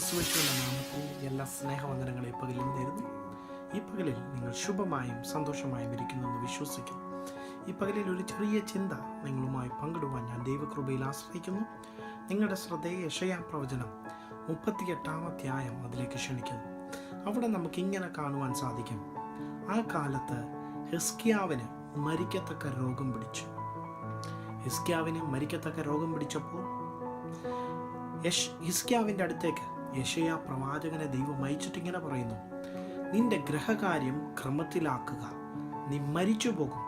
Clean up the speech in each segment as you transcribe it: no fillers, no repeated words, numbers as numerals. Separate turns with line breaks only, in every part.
ക്രിസ്തുയേശുവിന്റെ നാമത്തിൽ എല്ലാ സ്നേഹവന്ദനങ്ങളെ പകലിൽ നേരുന്നു. ഈ പകലിൽ നിങ്ങൾ ശുഭമായും സന്തോഷമായും ഇരിക്കുന്നെന്ന് വിശ്വസിക്കുന്നു. ഈ പകലിൽ ഒരു ചെറിയ ചിന്ത നിങ്ങളുമായി പങ്കിടുവാൻ ഞാൻ ദൈവകൃപയിൽ ആശ്രയിക്കുന്നു. നിങ്ങളുടെ ശ്രദ്ധയെ യെശയ്യാ പ്രവചനം 38-ാം അധ്യായം അതിലേക്ക് ക്ഷണിക്കുന്നു. അവിടെ നമുക്ക് ഇങ്ങനെ കാണുവാൻ സാധിക്കും. ആ കാലത്ത് ഹിസ്കിയാവിന് മരിക്കത്തക്ക രോഗം പിടിച്ചു. ഹിസ്കിയാവിന് മരിക്കത്തക്ക രോഗം പിടിച്ചപ്പോൾ ഹിസ്കിയാവിൻ്റെ അടുത്തേക്ക് യെശയ്യാ പ്രവാചകനെ ദൈവം അയച്ചിട്ട് ഇങ്ങനെ പറയുന്നു: നിന്റെ ഗ്രഹകാര്യം ക്രമത്തിലാക്കുക, നീ മരിച്ചു പോകും,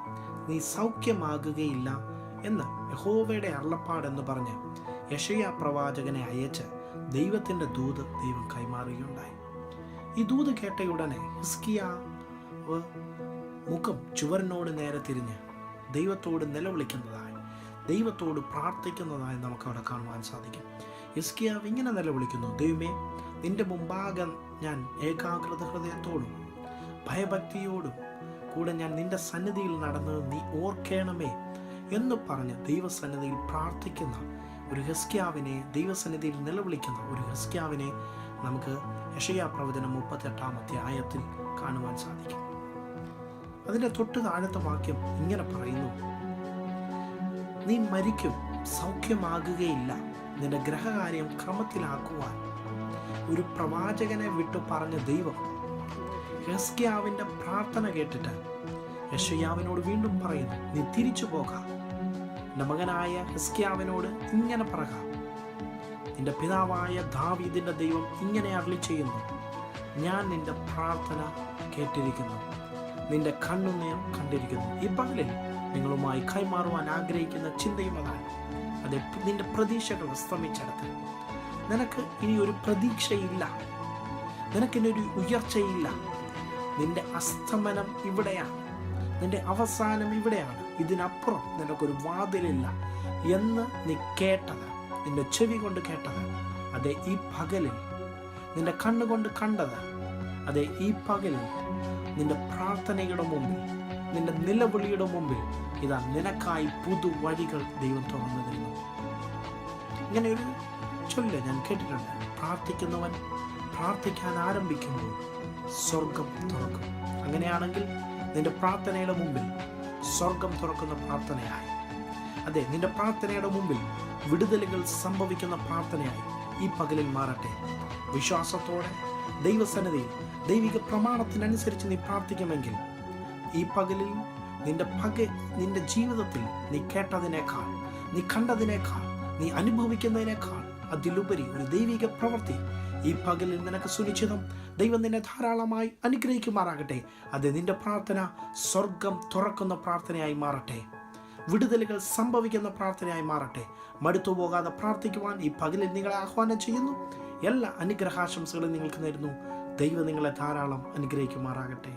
നീ സൗഖ്യമാകുകയില്ല എന്ന് യഹോവയുടെ അരുളപ്പാടെന്ന് പറഞ്ഞ് യെശയ്യാ പ്രവാചകനെ അയച്ച് ദൈവത്തിൻ്റെ ദൂത് ദൈവം കൈമാറുകയുണ്ടായി. ഈ ദൂത് കേട്ടയുടനെ ഹിസ്കിയാവ് മുഖം ചുവരിനോട് നേരെ തിരിഞ്ഞ് ദൈവത്തോട് നിലവിളിക്കുന്നതായി, ദൈവത്തോട് പ്രാർത്ഥിക്കുന്നതായി നമുക്കവിടെ കാണുവാൻ സാധിക്കും. ഹിസ്കിയാവ് ഇങ്ങനെ നിലവിളിക്കുന്നു: ദൈവമേ, നിന്റെ മുമ്പാകെ ഞാൻ ഏകാഗ്രത ഹൃദയത്തോടും ഭയഭക്തിയോടും കൂടെ ഞാൻ നിന്റെ സന്നിധിയിൽ നടന്നത് നീ ഓർക്കണമേ എന്ന് പറഞ്ഞ് ദൈവസന്നിധിയിൽ പ്രാർത്ഥിക്കുന്ന ഒരു ഹിസ്കിയാവിനെ, ദൈവസന്നിധിയിൽ നിലവിളിക്കുന്ന ഒരു ഹിസ്കിയാവിനെ നമുക്ക് യെശയ്യാ പ്രവചനം 38-ാം അധ്യായത്തിൽ കാണുവാൻ സാധിക്കും. അതിൻ്റെ തൊട്ട് താഴത്തെ വാക്യം ഇങ്ങനെ പറയുന്നു: നീ മരിക്കും, സൗഖ്യമാകുകയില്ല, നിന്റെ ഗ്രഹകാര്യം ക്രമത്തിലാക്കുവാൻ ഒരു പ്രവാചകനെ വിട്ടു പറഞ്ഞ ദൈവം ഹിസ്കിയാവിൻ്റെ പ്രാർത്ഥന കേട്ടിട്ട് യെശയ്യാവിനോട് വീണ്ടും പറയുന്നു: നീ തിരിച്ചു പോകാം, നിന്റെ മകനായ ഹിസ്കിയാവിനോട് ഇങ്ങനെ പറക, നിന്റെ പിതാവായ ദാവീദിന്റെ ദൈവം ഇങ്ങനെ അരുളി ചെയ്യുന്നു: ഞാൻ നിന്റെ പ്രാർത്ഥന കേട്ടിരിക്കുന്നു, നിന്റെ കണ്ണുനീർ കണ്ടിരിക്കുന്നു. ഈ പകലിൽ നിങ്ങളുമായി കൈമാറുവാൻ ആഗ്രഹിക്കുന്ന ചിന്തയും അതാണ്. അതെ, നിന്റെ പ്രതീക്ഷകൾ അസ്തമിച്ചെടുത്ത് നിനക്ക് ഇനി ഒരു പ്രതീക്ഷയില്ല, നിനക്കിനി ഒരു ഉയർച്ചയില്ല, നിന്റെ അസ്തമനം ഇവിടെയാണ്, നിന്റെ അവസാനം ഇവിടെയാണ്, ഇതിനപ്പുറം നിനക്കൊരു വാതിലില്ല എന്ന് നീ കേട്ടത്, നിന്റെ ചെവി കൊണ്ട് കേട്ടത്, അതെ ഈ പകലിൽ നിന്റെ കണ്ണുകൊണ്ട് കണ്ടത്, അതെ ഈ പകലിൽ നിന്റെ പ്രാർത്ഥനയുടെ മുമ്പിൽ, നിന്റെ നിലവിളിയുടെ മുമ്പിൽ ഇതാ നിനക്കായി പുതുവഴികൾ ദൈവം തുറന്നു തരുന്നു. ഇങ്ങനെ ഒരു ചൊല്ല് ഞാൻ കേട്ടിട്ടുണ്ട്: പ്രാർത്ഥിക്കുന്നവൻ പ്രാർത്ഥിക്കാൻ ആരംഭിക്കുമ്പോൾ സ്വർഗം തുറക്കും. അങ്ങനെയാണെങ്കിൽ നിന്റെ പ്രാർത്ഥനയുടെ മുമ്പിൽ സ്വർഗം തുറക്കുന്ന പ്രാർത്ഥനയായി, അതെ നിന്റെ പ്രാർത്ഥനയുടെ മുമ്പിൽ വിടുതലുകൾ സംഭവിക്കുന്ന പ്രാർത്ഥനയായി ഈ പകലിൽ മാറട്ടെ. വിശ്വാസത്തോടെ ദൈവസന്നിധിയിൽ ദൈവിക പ്രമാണത്തിനനുസരിച്ച് നീ പ്രാർത്ഥിക്കുമെങ്കിൽ ഈ പകലിൽ നിന്റെ ജീവിതത്തിൽ നീ കേട്ടതിനേക്കാൾ, നീ കണ്ടതിനേക്കാൾ, നീ അനുഭവിക്കുന്നതിനേക്കാൾ അതിലുപരി ഒരു ദൈവിക പ്രവൃത്തി ഈ പകലിൽ നിനക്ക് സുനിശ്ചിതം. ദൈവം നിന്നെ ധാരാളമായി അനുഗ്രഹിക്കുമാറാകട്ടെ. അത് നിന്റെ പ്രാർത്ഥന സ്വർഗം തുറക്കുന്ന പ്രാർത്ഥനയായി മാറട്ടെ, വിടുതലുകൾ സംഭവിക്കുന്ന പ്രാർത്ഥനയായി മാറട്ടെ. മടുത്തു പോകാതെ പ്രാർത്ഥിക്കുവാൻ ഈ പകലിൽ നിങ്ങളെ ആഹ്വാനം ചെയ്യുന്നു. എല്ലാ അനുഗ്രഹാശംസകളും നിങ്ങൾക്ക് നേരുന്നു. ദൈവം നിങ്ങളെ ധാരാളം അനുഗ്രഹിക്കുമാറാകട്ടെ.